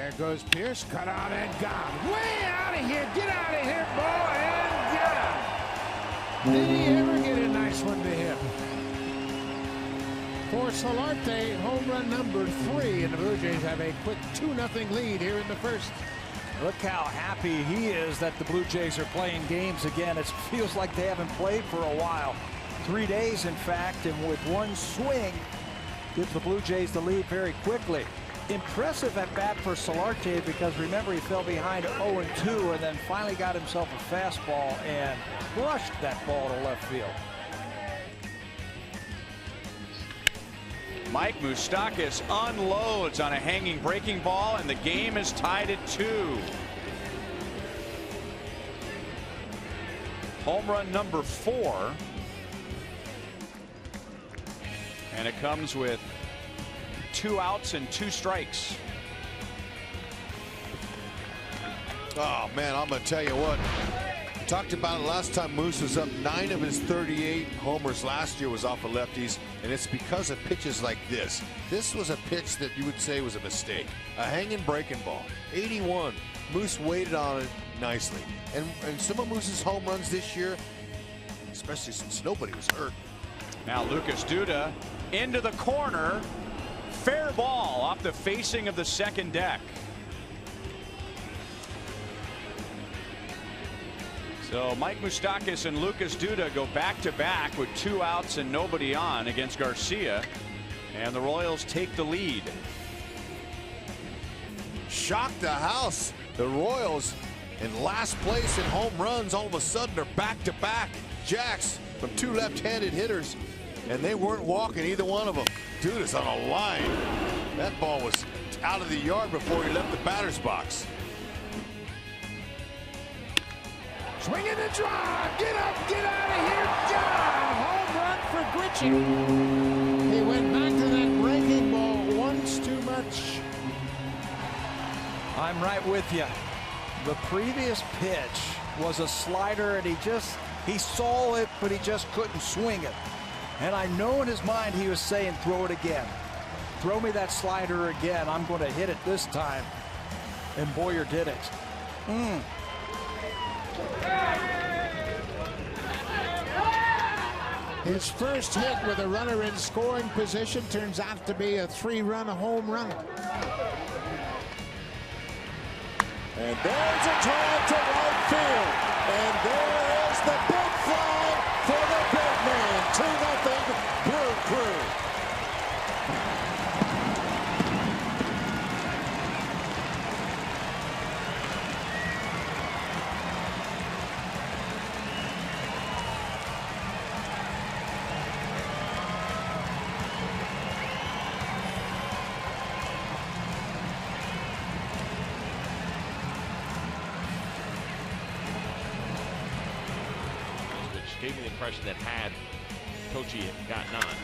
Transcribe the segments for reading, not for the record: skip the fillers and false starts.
There goes Pierce, cut out and gone. Way out of here, get out of here, ball, and gone. Did he ever get a nice one to him? For Solarte, home run number 3, and the Blue Jays have a quick 2-0 lead here in the first. Look how happy he is that the Blue Jays are playing games again. It feels like they haven't played for a while. 3 days, in fact, and with one swing, gives the Blue Jays the lead very quickly. Impressive at bat for Solarte because remember he fell behind 0-2 and then finally got himself a fastball and crushed that ball to left field. Mike Moustakas unloads on a hanging breaking ball, and the game is tied at 2. Home run number 4. And it comes with 2 outs and 2 strikes. Oh, man, I'm going to tell you what. We talked about it last time. Moose was up 9 of his 38 homers last year was off of lefties, and it's because of pitches like this. This was a pitch that you would say was a mistake. A hanging breaking ball. 81. Moose waited on it nicely. And some of Moose's home runs this year, especially since nobody was hurt. Now Lucas Duda into the corner. Fair ball off the facing of the second deck. So Mike Moustakas and Lucas Duda go back-to-back with 2 outs and nobody on against Garcia. And the Royals take the lead. Shocked the house. The Royals in last place in home runs. All of a sudden they're back-to-back jacks from 2 left-handed hitters. And they weren't walking, either one of them. Duda's on a line. That ball was out of the yard before he left the batter's box. Swing and a drive. Get up, get out of here. Gone. Home run for Gritchie. He went back to that breaking ball once too much. I'm right with you. The previous pitch was a slider, and he saw it, but he just couldn't swing it. And I know in his mind he was saying, throw it again. Throw me that slider again. I'm going to hit it this time. And Boyer did it. His first hit with a runner in scoring position turns out to be a 3-run home run. And there's a drive to right field. And there is the big fly for the big man. 2-0 Brew Crew. Gave me the impression that had Tochi gotten on.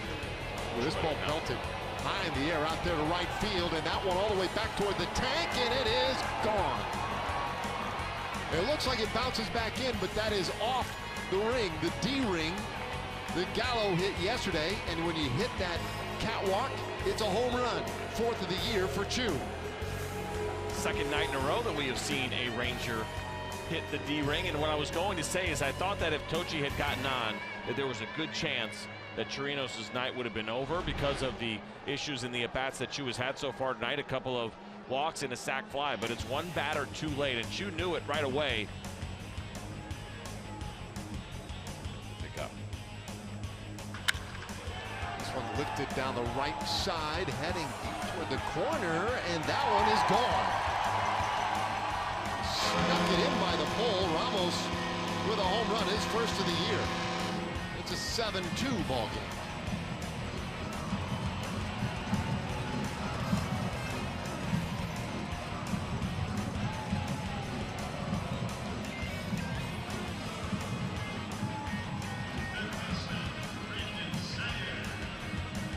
Well, this ball belted high in the air out there to right field, and that one all the way back toward the tank, and it is gone. It looks like it bounces back in, but that is off the ring, the D ring that Gallo hit yesterday, and when you hit that catwalk, it's a home run. 4th of the year for Chu. Second night in a row that we have seen a Ranger hit the D ring, and what I was going to say is I thought that if Tochi had gotten on, that there was a good chance that Chirinos' night would have been over because of the issues in the at-bats that Chu has had so far tonight. A couple of walks and a sac fly, but it's one batter too late, and Chu knew it right away. Pick up. This one lifted down the right side, heading deep toward the corner, and that one is gone. Snuck it in by the pole. Ramos with a home run, his first of the year. It's a 7-2 ball game.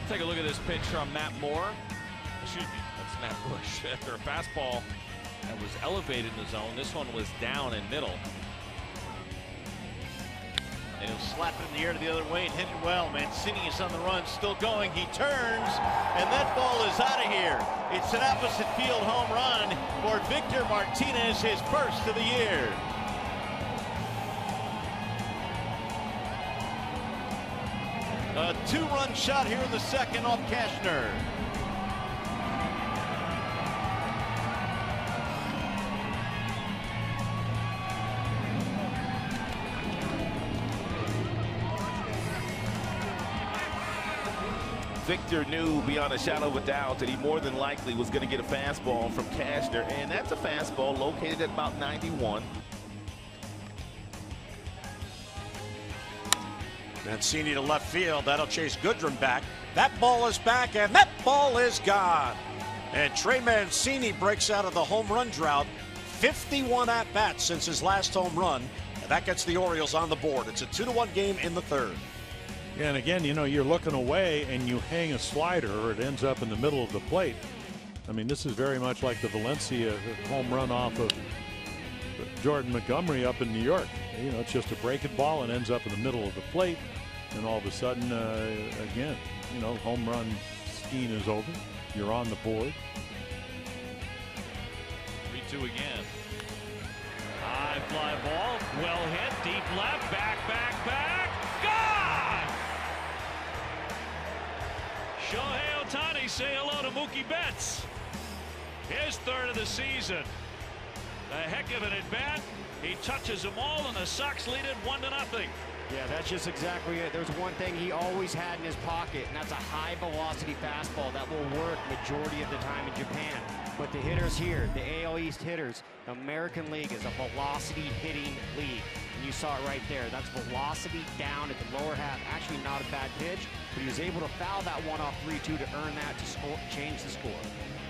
Take a look at this pitch from Matt Moore. Excuse me, that's Matt Bush. After a fastball that was elevated in the zone, this one was down in middle. And he'll slap it in the air to the other way and hit it well. Mancini is on the run, still going. He turns, and that ball is out of here. It's an opposite field home run for Victor Martinez, his first of the year. A two-run shot here in the second off Cashner. Victor knew beyond a shadow of a doubt that he more than likely was going to get a fastball from Cashner, and that's a fastball located at about 91. Mancini to left field. That'll chase Goodrum back. That ball is back, and that ball is gone. And Trey Mancini breaks out of the home run drought. 51 at-bats since his last home run. And that gets the Orioles on the board. It's a 2-1 game in the third. Yeah, and again, you know, you're looking away and you hang a slider or it ends up in the middle of the plate. I mean, this is very much like the Valencia home run off of Jordan Montgomery up in New York. You know, it's just a breaking ball and ends up in the middle of the plate. And all of a sudden, again, you know, home run scheme is over. You're on the board. 3-2 again. High fly ball, well hit, deep left, back, gone! Shohei Ohtani, say hello to Mookie Betts. His third of the season. A heck of an at-bat. He touches them all, and the Sox lead it 1-0. Yeah, that's just exactly it. There's one thing he always had in his pocket, and that's a high-velocity fastball that will work majority of the time in Japan. But the hitters here, the AL East hitters, the American League is a velocity hitting league. And you saw it right there. That's velocity down at the lower half. Actually not a bad pitch, but he was able to foul that one off 3-2 to earn that to score, change the score.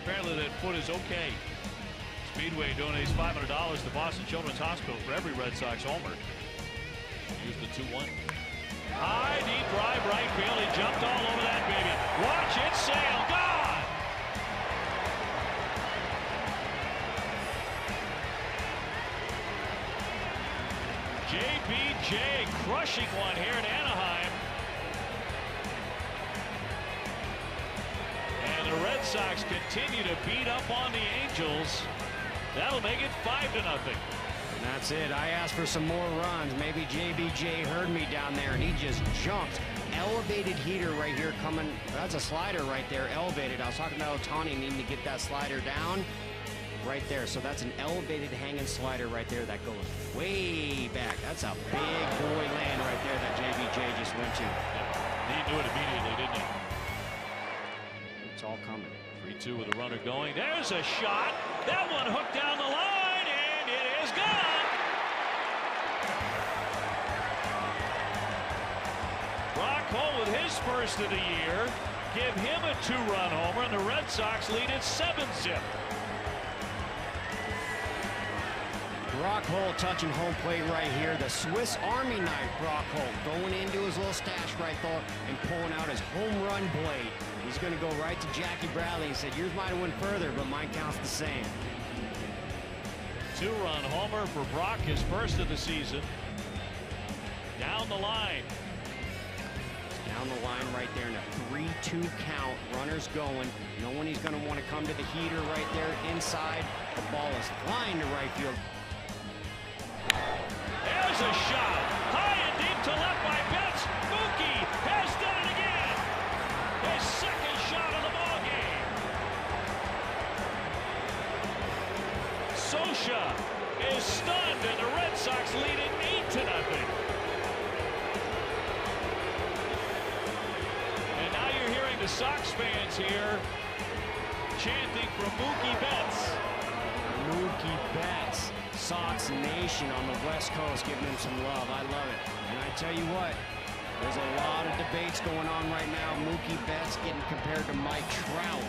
Apparently that foot is okay. Speedway donates $500 to Boston Children's Hospital for every Red Sox homer. Here's the 2-1. High, deep drive, right field. He jumped all over that baby. Watch it sail. Gone! JBJ crushing one here in Anaheim. And the Red Sox continue to beat up on the Angels. That'll make it 5-0. And that's it. I asked for some more runs. Maybe JBJ heard me down there, and he just jumped. Elevated heater right here coming. That's a slider right there, elevated. I was talking about Ohtani needing to get that slider down right there. So that's an elevated hanging slider right there that goes way back. That's a big boy land right there that JBJ just went to. He knew it immediately, didn't he? It's all coming. 3-2 with a runner going. There's a shot. That one hooked down the line, and it is gone. Brock Holt with his first of the year. Give him a 2-run homer, and the Red Sox lead it 7-0. Brock Holt touching home plate right here. The Swiss Army knife Brock Holt going into his little stash right there and pulling out his home run blade. He's going to go right to Jackie Bradley and said, yours might have went further, but mine counts the same. 2-run homer for Brock, his first of the season. Down the line. Down the line right there in a 3-2 count. Runners going. No one he's going to want to come to the heater right there inside. The ball is flying to right field. There's a shot. High and deep to left by Betts. Mookie has done it again. His second shot of the ball game. Sosha is stunned, and the Red Sox lead it 8-0. And now you're hearing the Sox fans here chanting for Mookie Betts. Mookie Betts. Sox Nation on the West Coast giving him some love. I love it. And I tell you what, there's a lot of debates going on right now. Mookie Betts getting compared to Mike Trout.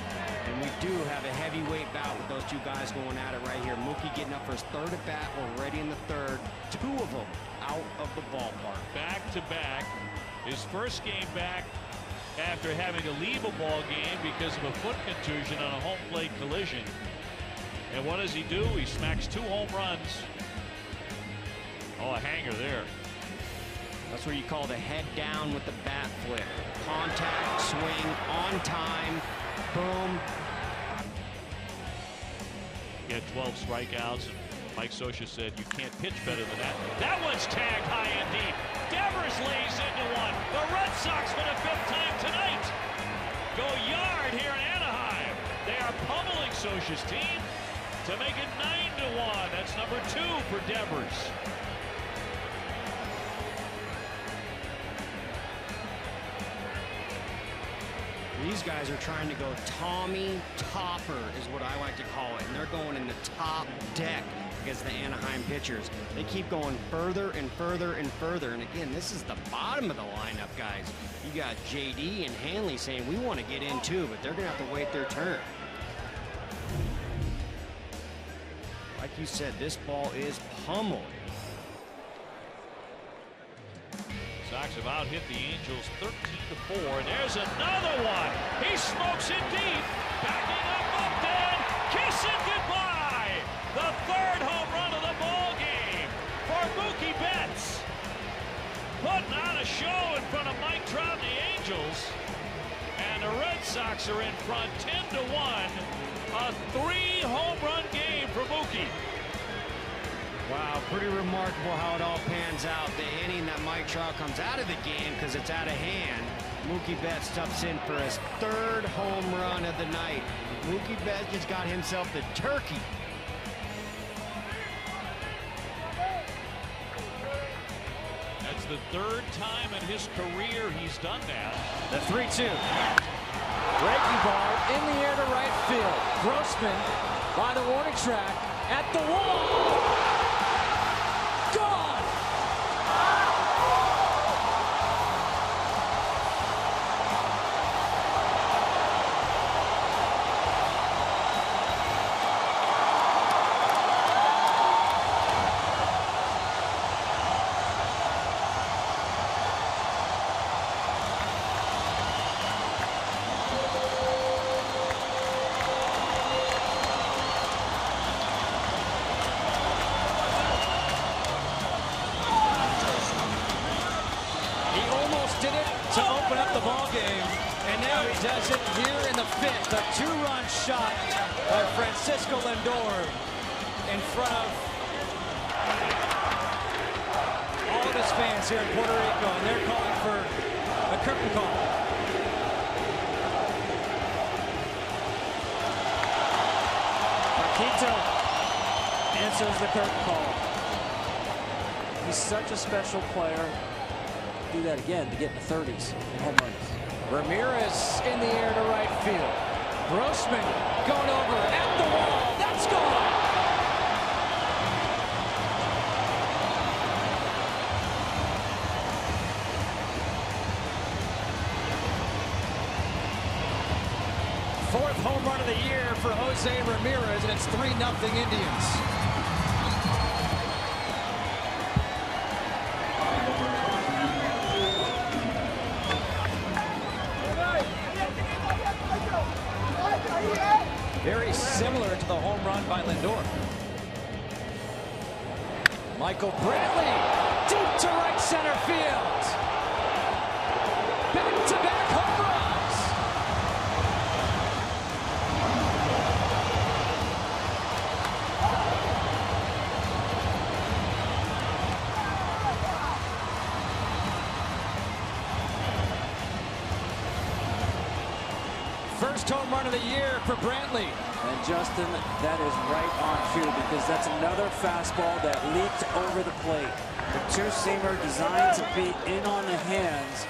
And we do have a heavyweight bout with those two guys going at it right here. Mookie getting up for his third at bat already in the third. Two of them out of the ballpark. Back to back. His first game back after having to leave a ball game because of a foot contusion on a home plate collision. And what does he do? He smacks 2 home runs. Oh, a hanger there. That's what you call the head down with the bat flip. Contact, swing, on time, boom. He had 12 strikeouts, and Mike Scioscia said you can't pitch better than that. That one's tagged high and deep. Devers lays into one. The Red Sox for the 5th time tonight go yard here in Anaheim. They are pummeling Scioscia's team to make it 9-1. That's number 2 for Devers. These guys are trying to go Tommy Topper is what I like to call it. And they're going in the top deck against the Anaheim pitchers. They keep going further and further and further. And again, this is the bottom of the lineup, guys. You got JD and Hanley saying we want to get in too, but they're going to have to wait their turn. Like you said, this ball is pummeled. Sox have out-hit the Angels 13-4. And there's another one. He smokes it deep. Backing up Upton. Kissing goodbye. The 3rd home run of the ball game for Mookie Betts. Putting on a show in front of Mike Trout and the Angels. And the Red Sox are in front 10-1. A 3-home run game for Mookie. Wow, pretty remarkable how it all pans out. The inning that Mike Trout comes out of the game because it's out of hand. Mookie Betts steps in for his 3rd home run of the night. Mookie Betts just got himself the turkey. That's the 3rd time in his career he's done that. The 3-2. Breaking ball in the air to right field. Grossman by the warning track at the wall. Gone! Did it to open up the ball game, and now he does it here in the 5th. A 2-run shot by Francisco Lindor in front of all of his fans here in Puerto Rico, and they're calling for a curtain call. Paquito answers the curtain call. He's such a special player. Do that again to get in the 30s in home runs. Ramirez in the air to right field. Grossman going over at the wall. That's gone. Fourth home run of the year for Jose Ramirez, and it's 3-0 Indians. Very similar to the home run by Lindor. Michael Brantley, deep to right center field. Back-to-back home runs. First home run of the year for Brantley. And Justin, that is right on cue because that's another fastball that leaped over the plate. The two-seamer designed to be in on the hands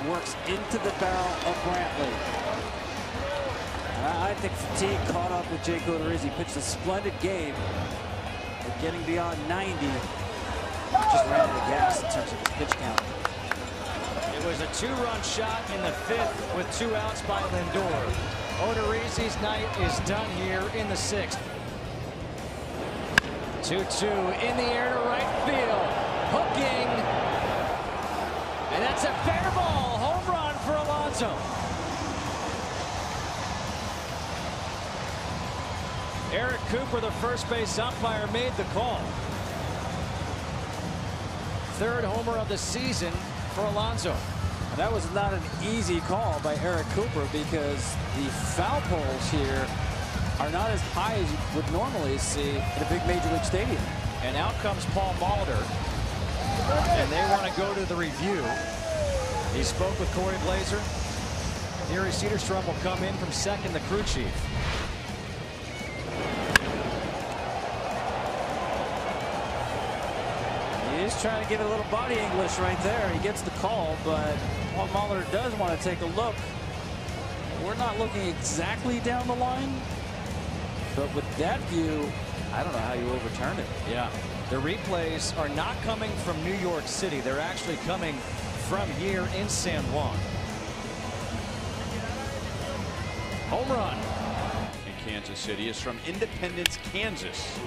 works into the barrel of Brantley. I think fatigue caught up with Jake Odorizzi. He pitched a splendid game, but getting beyond 90, just ran out of gas in terms of his pitch count. It was a 2-run shot in the 5th with 2 outs by Lindor. Odorizzi's night is done here in the 6th. 2-2 in the air to right field. Hooking. And that's a fair ball. Home run for Alonso. Eric Cooper, the first base umpire, made the call. third homer of the season for Alonso. And that was not an easy call by Eric Cooper because the foul poles here are not as high as you would normally see at a big major league stadium. And out comes Paul Molitor, and they want to go to the review. He spoke with Corey Blazer. Gary Cedarstrom will come in from second, the crew chief. He's trying to get a little body English right there. He gets the call, but Paul Molitor does want to take a look. We're not looking exactly down the line, but with that view, I don't know how you overturn it. Yeah, the replays are not coming from New York City. They're actually coming from here in San Juan. Home run in Kansas City is from Independence, Kansas.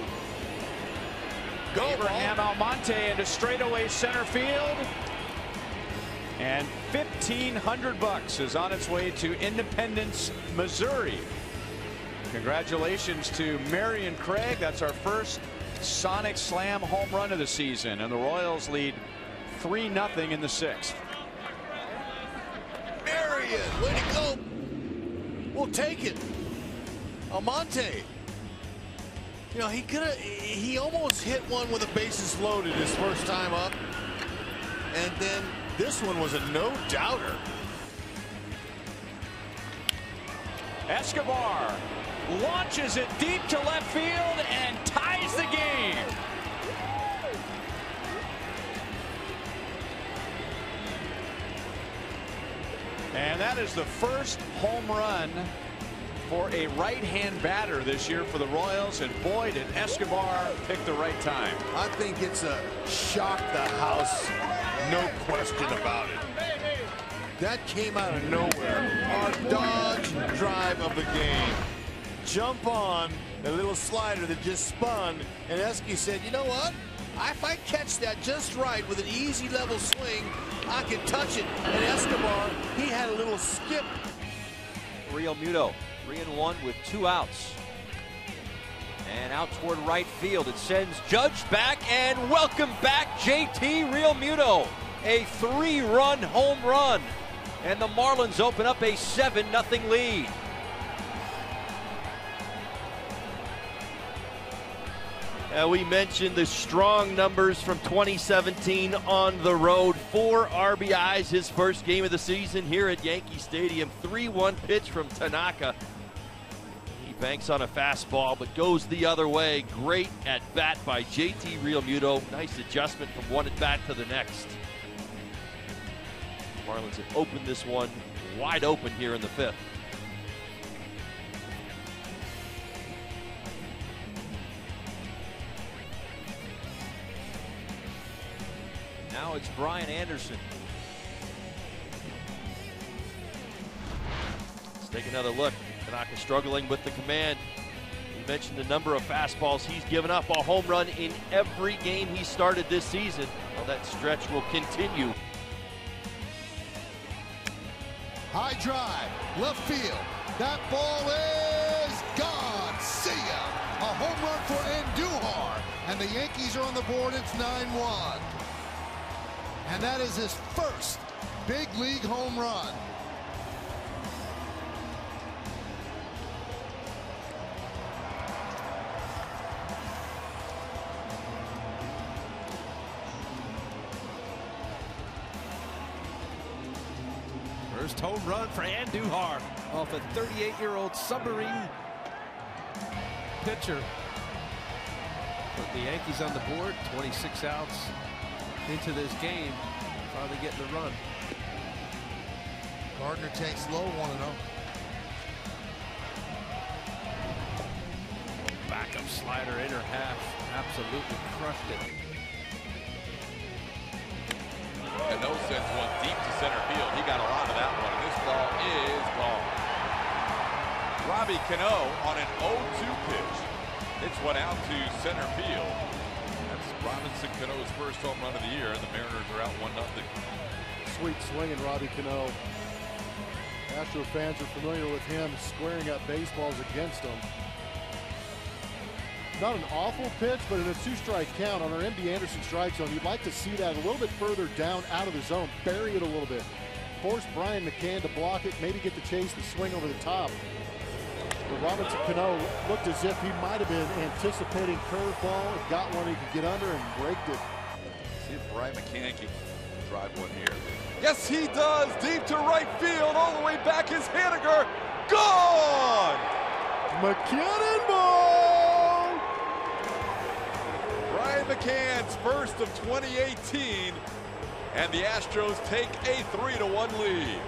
Go Abraham Almonte into straightaway center field. And $1,500 is on its way to Independence, Missouri. Congratulations to Marion Craig. That's our first Sonic Slam home run of the season. And the Royals lead 3-0 in the 6th. Marion, way to go. We'll take it. Almonte. You know, he almost hit one with the bases loaded his first time up. And then this one was a no-doubter. Escobar launches it deep to left field and ties the game. And that is the first home run for a right-hand batter this year for the Royals, and boy, did Escobar pick the right time. I think it's a shock the house, no question about it. That came out of nowhere. Our dodge drive of the game. Jump on a little slider that just spun, and Esky said, you know what? If I catch that just right with an easy level swing, I can touch it. And Escobar, he had a little skip. Real Muto, 3-1 with 2 outs. And out toward right field. It sends Judge back, and welcome back JT Real Muto. A 3-run home run. And the Marlins open up a 7-0 lead. We mentioned the strong numbers from 2017 on the road. 4 RBIs, his first game of the season here at Yankee Stadium. 3-1 pitch from Tanaka. He banks on a fastball, but goes the other way. Great at bat by JT Real Muto. Nice adjustment from one at bat to the next. Marlins have opened this one wide open here in the 5th. Now it's Brian Anderson. Let's take another look. Tanaka struggling with the command. We mentioned the number of fastballs he's given up. A home run in every game he started this season. Well, that stretch will continue. High drive, left field. That ball is gone. See ya. A home run for Andujar. And the Yankees are on the board. It's 9-1. And that is his first big league home run. First home run for Andujar off a 38-year-old submarine pitcher. Put the Yankees on the board, 26 outs into this game, finally getting the run. Gardner takes low, 1-0. Backup slider, inner half, absolutely crushed it. Cano sends one deep to center field. He got a lot of that one, and this ball is gone. Robbie Cano on an 0-2 pitch. It's one out to center field. That's Robinson Cano's first home run of the year, and the Mariners are out 1-0. Sweet swinging Robbie Cano. Astro fans are familiar with him squaring up baseballs against them. not an awful pitch, but in a 2-strike count on our MD Anderson strike zone, you'd like to see that a little bit further down out of the zone, bury it a little bit. Force Brian McCann to block it, maybe get the chase, the swing over the top. But Robinson Cano looked as if he might have been anticipating curveball, got one he could get under and braked it. See if Brian McCann can drive one here. Yes, he does. Deep to right field, all the way back is Haniger. Gone! McKinnon ball! Brian McCann's first of 2018, and the Astros take a 3-1 lead.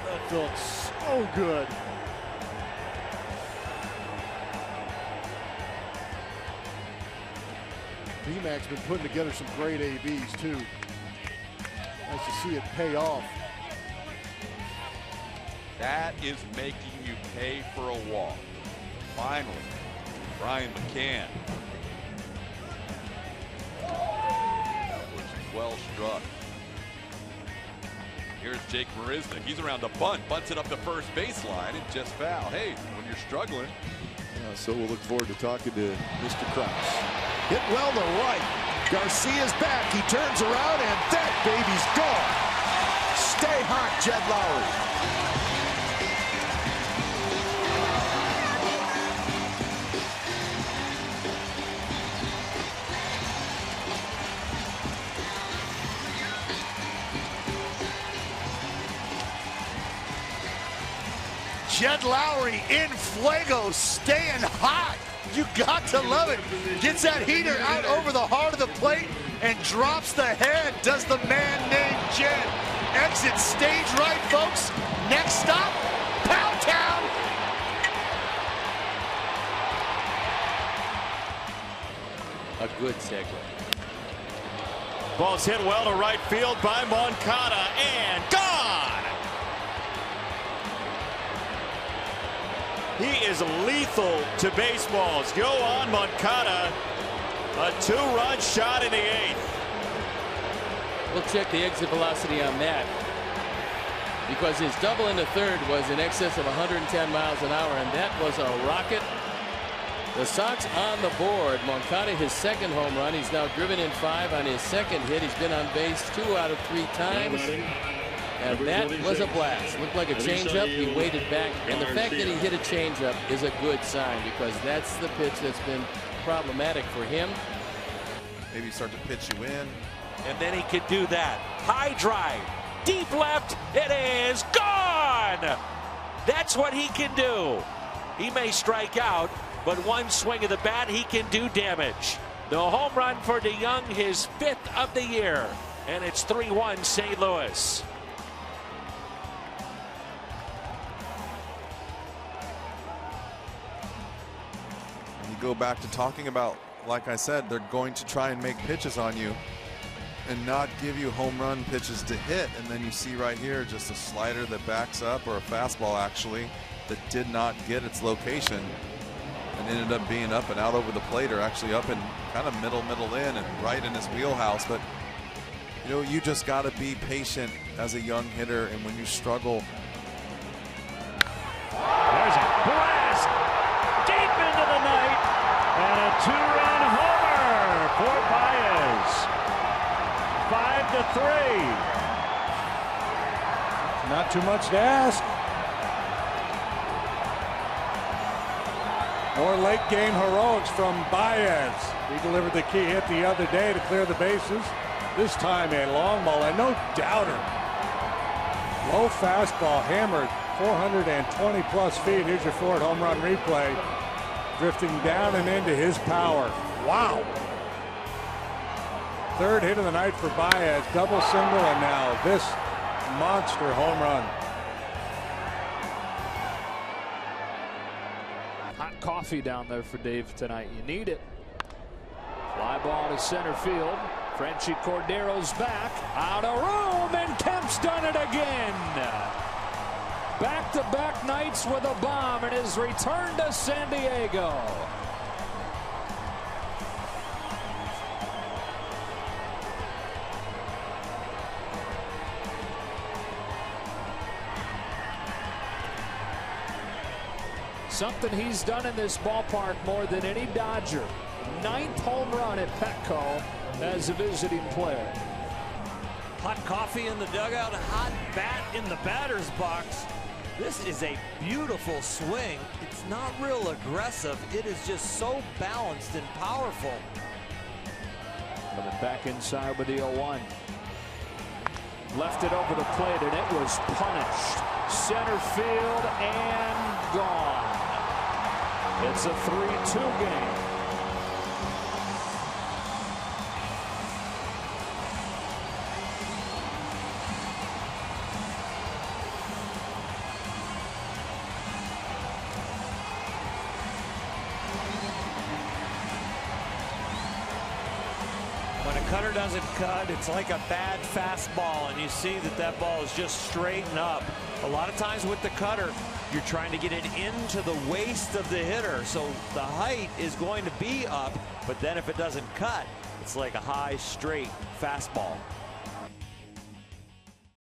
That felt so good. D-Mac's been putting together some great ABs too. Nice to see it pay off. That is making you pay for a walk. Finally, Brian McCann. That was well struck. Here's Jake Marisnik. He's around the bunt, bunts it up the first baseline and just foul. Hey, when you're struggling. So we'll look forward to talking to Mr. Krause. Hit well to right. Garcia's back. He turns around, and that baby's gone. Stay hot, Jed Lowry. Jed Lowry in fuego, staying hot. You got to love it. Gets that heater out over the heart of the plate and drops the head. Does the man named Jed. Exit stage right, folks. Next stop, Pound Town. A good segue. Ball's hit well to right field by Moncada and gone. He is lethal to baseballs. Go on, Moncada. A 2-run shot in the 8th. We'll check the exit velocity on that, because his double in the 3rd was in excess of 110 miles an hour, and that was a rocket. The Sox on the board. Moncada, his 2nd home run. He's now driven in 5 on his 2nd hit. He's been on base 2 out of 3 times. And that was a blast. Looked like a changeup. He waited back. And the fact that he hit a changeup is a good sign, because that's the pitch that's been problematic for him. Maybe start to pitch you in. And then he could do that. High drive. Deep left. It is gone. That's what he can do. He may strike out, but one swing of the bat, he can do damage. The home run for DeYoung, his 5th of the year. And it's 3-1 St. Louis. Go back to talking about, like I said, they're going to try and make pitches on you and not give you home run pitches to hit. And then you see right here just a slider that backs up, or a fastball actually, that did not get its location and ended up being up and out over the plate, or actually up in kind of middle in and right in his wheelhouse. But you know, you just got to be patient as a young hitter, and when you struggle. There's a blast deep into the night. And a 2-run homer for Baez. 5-3. Not too much to ask. More late game heroics from Baez. He delivered the key hit the other day to clear the bases. This time a long ball, and no doubter. Low fastball hammered 420 plus feet. Here's your Ford home run replay. Drifting down and into his power. Wow. 3rd hit of the night for Baez. Double single, and now this monster home run. Hot coffee down there for Dave tonight. You need it. Fly ball to center field. Frenchie Cordero's back. Out of room, and Kemp's done it again. Back-to-back nights with a bomb in his return to San Diego. Something he's done in this ballpark more than any Dodger. 9th home run at Petco as a visiting player. Hot coffee in the dugout, hot bat in the batter's box. This is a beautiful swing. It's not real aggressive. It is just so balanced and powerful. Coming back inside with the 0-1. Left it over the plate, and it was punished. Center field and gone. It's a 3-2 game. When a cutter doesn't cut, it's like a bad fastball, and you see that that ball is just straight and up. A lot of times with the cutter, you're trying to get it into the waist of the hitter, so the height is going to be up, but then if it doesn't cut, it's like a high, straight fastball.